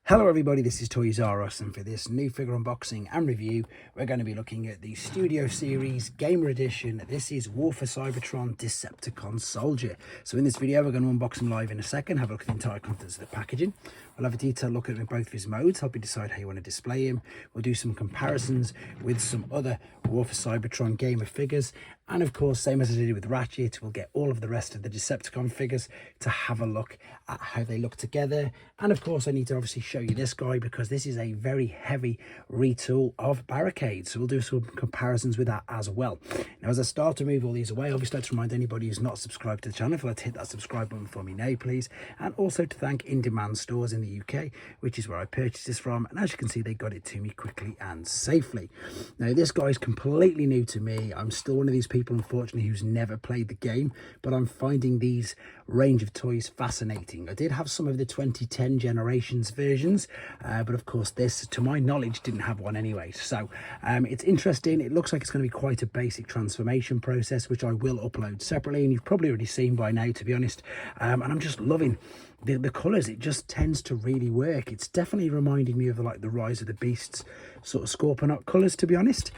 Hello everybody, this is Toys R Us, and for this new figure unboxing and review we're going to be looking at the Studio Series Gamer Edition. This is War for Cybertron Decepticon Soldier. So in this video we're going to unbox him live in a second, have a look at the entire contents of the packaging. We'll have a detailed look at him in both of his modes, help you decide how you want to display him. We'll do some comparisons with some other War for Cybertron gamer figures, and of course, same as I did with Ratchet, we'll get all of the rest of the Decepticon figures to have a look at how they look together. And of course I need to obviously show you this guy because this is a very heavy retool of Barricade, so we'll do some comparisons with that as well. Now as I start to move all these away, obviously I'd like to remind anybody who's not subscribed to the channel, if you'd like to hit that subscribe button for me now please, and also to thank In Demand Stores in the UK, which is where I purchased this from, and as you can see they got it to me quickly and safely. Now this guy's completely new to me. I'm still one of these people unfortunately who's never played the game, but I'm finding these range of toys fascinating. I did have some of the 2010 generations versions, but of course this, to my knowledge, didn't have one anyway. So it's interesting. It looks like it's going to be quite a basic transformation process, which I will upload separately, and you've probably already seen by now, to be honest. And I'm just loving the colours. It just tends to really work. It's definitely reminding me of the Rise of the Beasts sort of Scorponok colours, to be honest.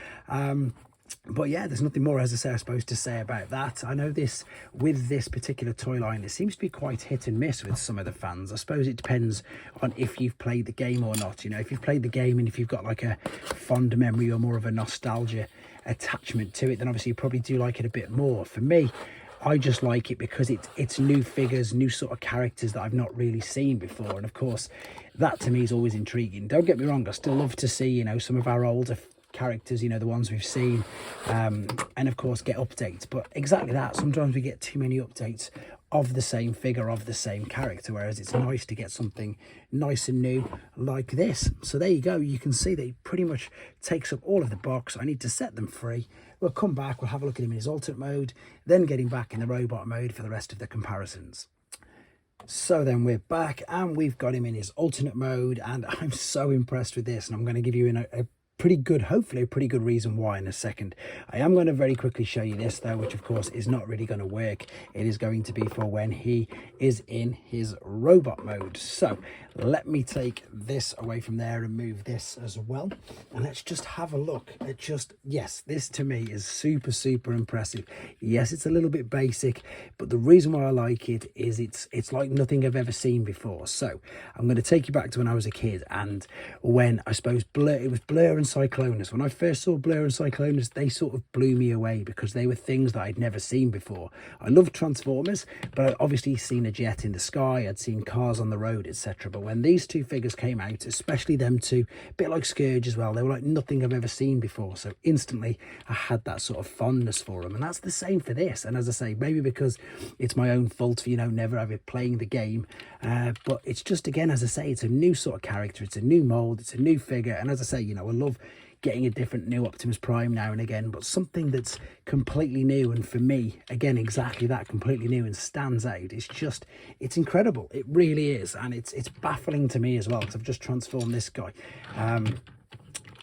But yeah, there's nothing more, as I say, I suppose, to say about that. I know with this particular toy line, it seems to be quite hit and miss with some of the fans. I suppose it depends on if you've played the game or not. You know, if you've played the game and if you've got like a fond memory or more of a nostalgia attachment to it, then obviously you probably do like it a bit more. For me, I just like it because it's new figures, new sort of characters that I've not really seen before. And of course, that to me is always intriguing. Don't get me wrong, I still love to see, you know, some of our older characters, you know, the ones we've seen, and of course get updates. But exactly that, sometimes we get too many updates of the same figure, of the same character, whereas it's nice to get something nice and new like this. So there you go, you can see that he pretty much takes up all of the box. I need to set them free. We'll come back, we'll have a look at him in his alternate mode, then get him back in the robot mode for the rest of the comparisons. So then we're back and we've got him in his alternate mode, and I'm so impressed with this, and I'm going to give you a pretty good, hopefully a pretty good reason why in a second. I am going to very quickly show you this though, which of course is not really going to work. It is going to be for when he is in his robot mode. So let me take this away from there and move this as well, and let's just have a look at yes, this to me is super impressive. Yes, it's a little bit basic, but the reason why I like it is it's like nothing I've ever seen before. So I'm going to take you back to when I was a kid, and when I suppose it was Blur and Cyclonus. When I first saw Blur and Cyclonus, they sort of blew me away because they were things that I'd never seen before. I love Transformers, but I'd obviously seen a jet in the sky, I'd seen cars on the road, etc. But when these two figures came out, especially them two, a bit like Scourge as well, they were like nothing I've ever seen before. So instantly I had that sort of fondness for them, and that's the same for this. And as I say, maybe because it's my own fault for, you know, never ever playing the game, but it's just, again, as I say, it's a new sort of character, it's a new mold, it's a new figure. And as I say, you know, I love getting a different new Optimus Prime now and again, but something that's completely new, and for me, again, exactly that, completely new and stands out. It's incredible. It really is. And it's baffling to me as well, because I've just transformed this guy.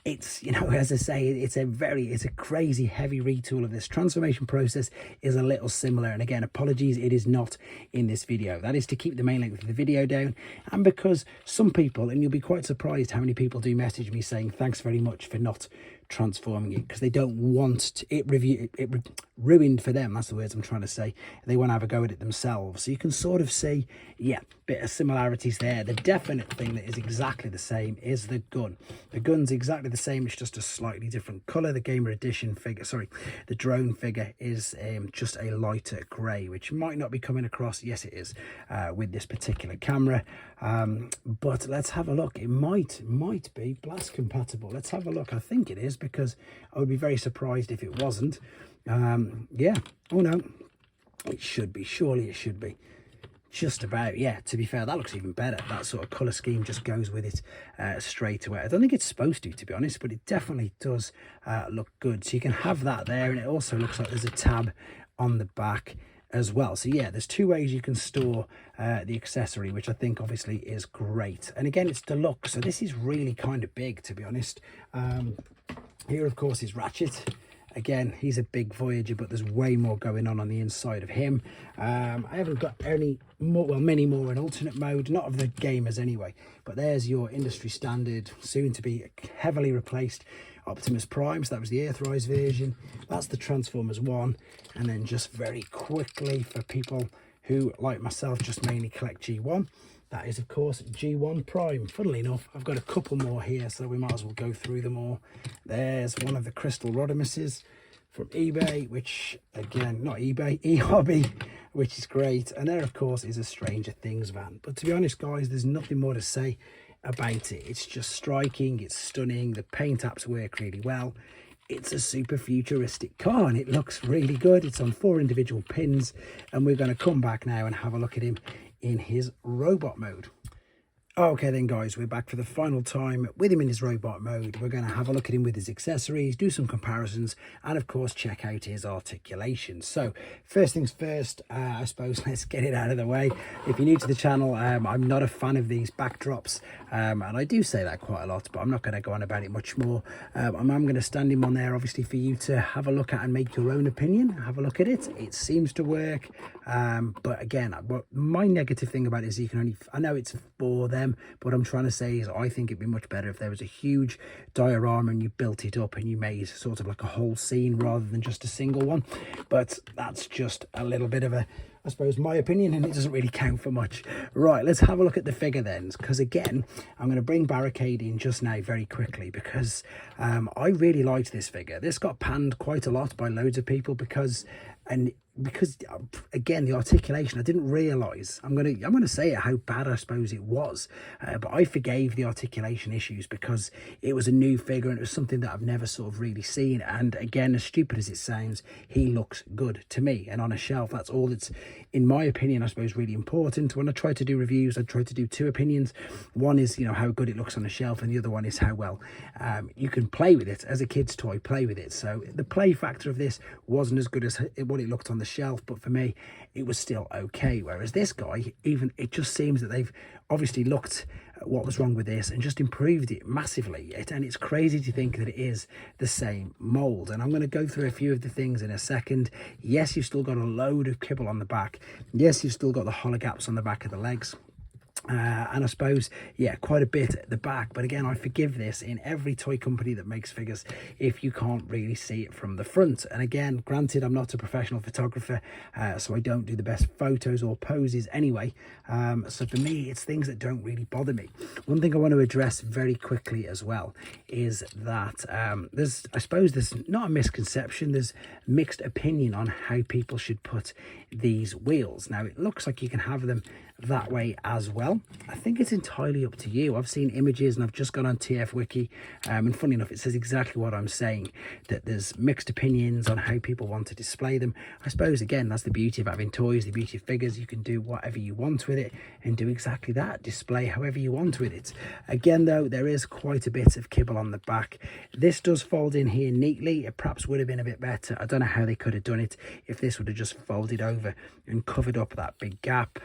It's, you know, as I say, it's a crazy heavy retool of this. Transformation process is a little similar, and again, apologies, it is not in this video. That is to keep the main length of the video down, and because some people, and you'll be quite surprised how many people do message me saying thanks very much for not transforming it, because they don't want it ruined for them. That's the words I'm trying to say. They want to have a go at it themselves. So you can sort of see, yeah, bit of similarities there. The definite thing that is exactly the same is the gun. The gun's exactly the same, it's just a slightly different color. The Gamer Edition figure, sorry, the drone figure is just a lighter gray, which might not be coming across. Yes, it is, with this particular camera. But let's have a look. It might be blast compatible. Let's have a look. I think it is, because I would be very surprised if it wasn't. Yeah, oh no, it should be, surely it should be. Just about, yeah. To be fair, that looks even better. That sort of color scheme just goes with it straight away. I don't think it's supposed to be honest, but it definitely does look good. So you can have that there, and it also looks like there's a tab on the back as well. So yeah, there's two ways you can store the accessory, which I think obviously is great. And again, it's deluxe, so this is really kind of big, to be honest. Here of course is Ratchet, Again, he's a big Voyager, but there's way more going on the inside of him. I haven't got any more, well, many more in alternate mode, not of the gamers anyway. But there's your industry standard, soon to be heavily replaced Optimus Prime. So that was the Earthrise version. That's the Transformers 1. And then just very quickly, for people who, like myself, just mainly collect G1, that is, of course, G1 Prime. Funnily enough, I've got a couple more here, so we might as well go through them all. There's one of the Crystal Rodimuses from eBay, which, again, not eBay, eHobby, which is great. And there, of course, is a Stranger Things van. But to be honest, guys, there's nothing more to say about it. It's just striking, it's stunning, the paint apps work really well. It's a super futuristic car and it looks really good. It's on 4 individual pins, and we're going to come back now and have a look at him in his robot mode. Okay then, guys, we're back for the final time with him in his robot mode. We're going to have a look at him with his accessories, do some comparisons, and of course check out his articulation. So first things first, I suppose let's get it out of the way. If you're new to the channel, I'm not a fan of these backdrops, and I do say that quite a lot, but I'm not going to go on about it much more. I'm going to stand him on there obviously for you to have a look at and make your own opinion. Have a look at it. It seems to work, but again, my negative thing about it is you can only, I know it's for them, but what I'm trying to say is I think it'd be much better if there was a huge diorama and you built it up and you made sort of like a whole scene rather than just a single one. But that's just a little bit of a, I suppose, my opinion, and it doesn't really count for much. Right, let's have a look at the figure then, because again, I'm going to bring Barricade in just now very quickly, because I really liked this figure. This got panned quite a lot by loads of people because again, the articulation, I didn't realize, I'm gonna say it, how bad I suppose it was, but I forgave the articulation issues because it was a new figure and it was something that I've never sort of really seen. And again, as stupid as it sounds, he looks good to me, and on a shelf, that's all that's, in my opinion, I suppose, really important. When I try to do reviews, I try to do 2 opinions. One is, you know, how good it looks on a shelf, and the other one is how well you can play with it as a kid's toy. Play with it. So the play factor of this wasn't as good as what it looked on the shelf, but for me it was still okay. Whereas this guy, even, it just seems that they've obviously looked at what was wrong with this and just improved it massively. And it's crazy to think that it is the same mold, and I'm going to go through a few of the things in a second. Yes, you've still got a load of kibble on the back. Yes, you've still got the hollow gaps on the back of the legs. And I suppose, yeah, quite a bit at the back. But again, I forgive this in every toy company that makes figures if you can't really see it from the front. And again, granted, I'm not a professional photographer, so I don't do the best photos or poses anyway. So for me, it's things that don't really bother me. One thing I want to address very quickly as well is that I suppose there's not a misconception, there's mixed opinion on how people should put these wheels. Now, it looks like you can have them that way as well. I think it's entirely up to you. I've seen images and I've just gone on TF Wiki, and funny enough, it says exactly what I'm saying, that there's mixed opinions on how people want to display them. I suppose, again, that's the beauty of having toys, the beauty of figures. You can do whatever you want with it and do exactly that, display however you want with it. Again, though, there is quite a bit of kibble on the back. This does fold in here neatly. It perhaps would have been a bit better. I don't know how they could have done it if this would have just folded over and covered up that big gap.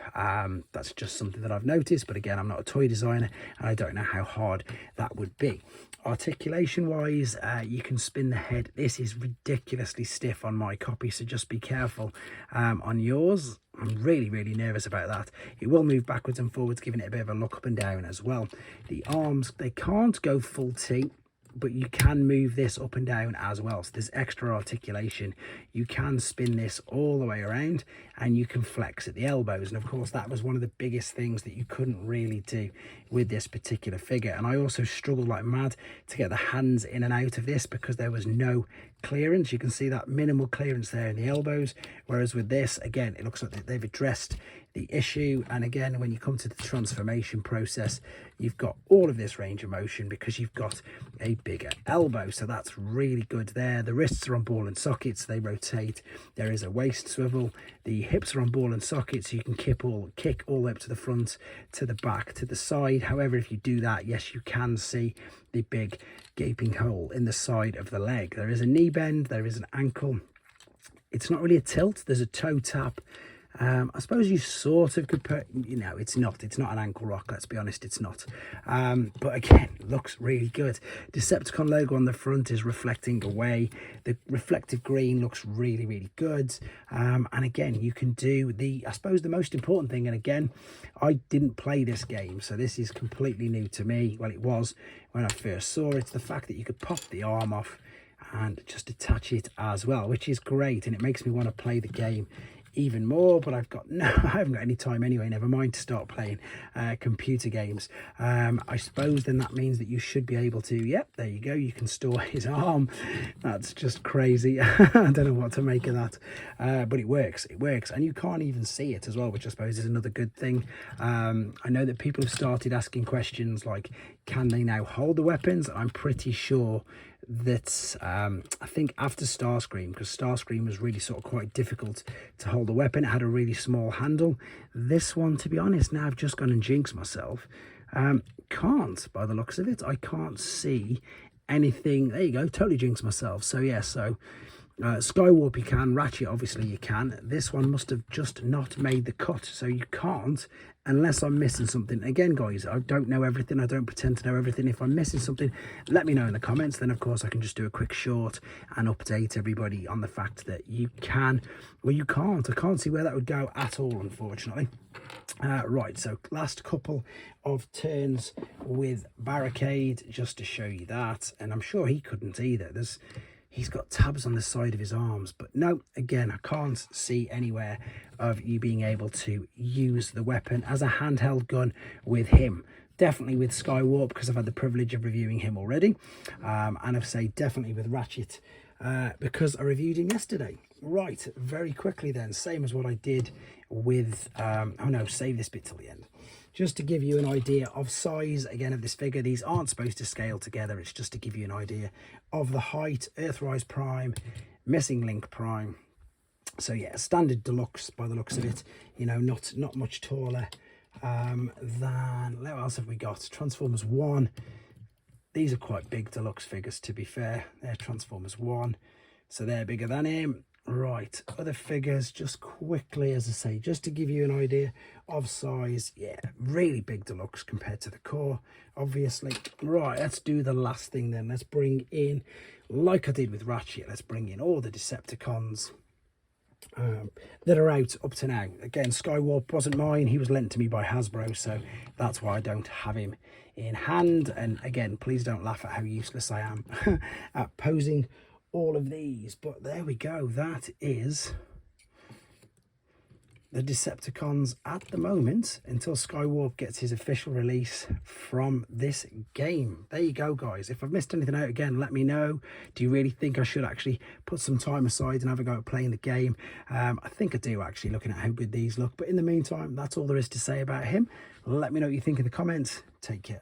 That's just something that I've noticed, but again, I'm not a toy designer and I don't know how hard that would be. Articulation wise, you can spin the head. This is ridiculously stiff on my copy, so just be careful on yours. I'm really nervous about that. It will move backwards and forwards, giving it a bit of a look up and down as well. The arms, they can't go full T, but you can move this up and down as well. So there's extra articulation. You can spin this all the way around and you can flex at the elbows. And of course, that was one of the biggest things that you couldn't really do with this particular figure. And I also struggled like mad to get the hands in and out of this because there was no clearance. You can see that minimal clearance there in the elbows. Whereas with this, again, it looks like they've addressed the issue. And again, when you come to the transformation process, you've got all of this range of motion because you've got a bigger elbow. So that's really good there. The wrists are on ball and sockets, they rotate. There is a waist swivel. The hips are on ball and sockets, so you can kick all the way up to the front, to the back, to the side. However, if you do that, yes, you can see the big gaping hole in the side of the leg. There is a knee bend, there is an ankle. It's not really a tilt, there's a toe tap. I suppose you sort of could put, you know, it's not an ankle rock, let's be honest, it's not. But again, looks really good. Decepticon logo on the front is reflecting away. The reflective green looks really, really good. And again, you can do I suppose the most important thing, and again, I didn't play this game, so this is completely new to me. Well, it was when I first saw it, the fact that you could pop the arm off and just attach it as well, which is great, and it makes me want to play the game even more, but I haven't got any time anyway, never mind to start playing computer games. I suppose then that means that you should be able to, yep, there you go, you can store his arm. That's just crazy. I don't know what to make of that, but it works, and you can't even see it as well, which I suppose is another good thing. I know that people have started asking questions like, can they now hold the weapons? I'm pretty sure that I think after Starscream, because Starscream was really sort of quite difficult to hold the weapon, it had a really small handle. This one, to be honest, now I've just gone and jinxed myself, can't, by the looks of it, I can't see anything. There you go, totally jinxed myself. So yeah, so Skywarp you can, Ratchet obviously you can. This one must have just not made the cut, so you can't unless I'm missing something. Again, guys, I don't know everything, I don't pretend to know everything. If I'm missing something, let me know in the comments, then of course I can just do a quick short and update everybody on the fact that you can, well, you can't. I can't see where that would go at all, unfortunately. Right, so last couple of turns with Barricade, just to show you that, and I'm sure he couldn't either. He's got tabs on the side of his arms, but no, again, I can't see anywhere of you being able to use the weapon as a handheld gun with him. Definitely with Skywarp, because I've had the privilege of reviewing him already, and I've said definitely with Ratchet, because I reviewed him yesterday. Right, very quickly then, same as what I did with, oh no, save this bit till the end. Just to give you an idea of size, again, of this figure. These aren't supposed to scale together. It's just to give you an idea of the height. Earthrise Prime, Missing Link Prime. So yeah, standard deluxe by the looks of it. You know, not much taller than, what else have we got? Transformers 1. These are quite big deluxe figures, to be fair. They're Transformers 1. So they're bigger than him. Right, other figures, just quickly, as I say, just to give you an idea of size. Yeah, really big deluxe compared to the core, obviously. Right, let's do the last thing then. Let's bring in, like I did with Ratchet, let's bring in all the Decepticons that are out up to now. Again, Skywarp wasn't mine, he was lent to me by Hasbro, so that's why I don't have him in hand. And again, please don't laugh at how useless I am at posing all of these, but there we go. That is the Decepticons at the moment until Skywarp gets his official release from this game. There you go, guys. If I've missed anything out, again, let me know. Do you really think I should actually put some time aside and have a go at playing the game? I think I do, actually, looking at how good these look. But in the meantime, that's all there is to say about him. Let me know what you think in the comments. Take care.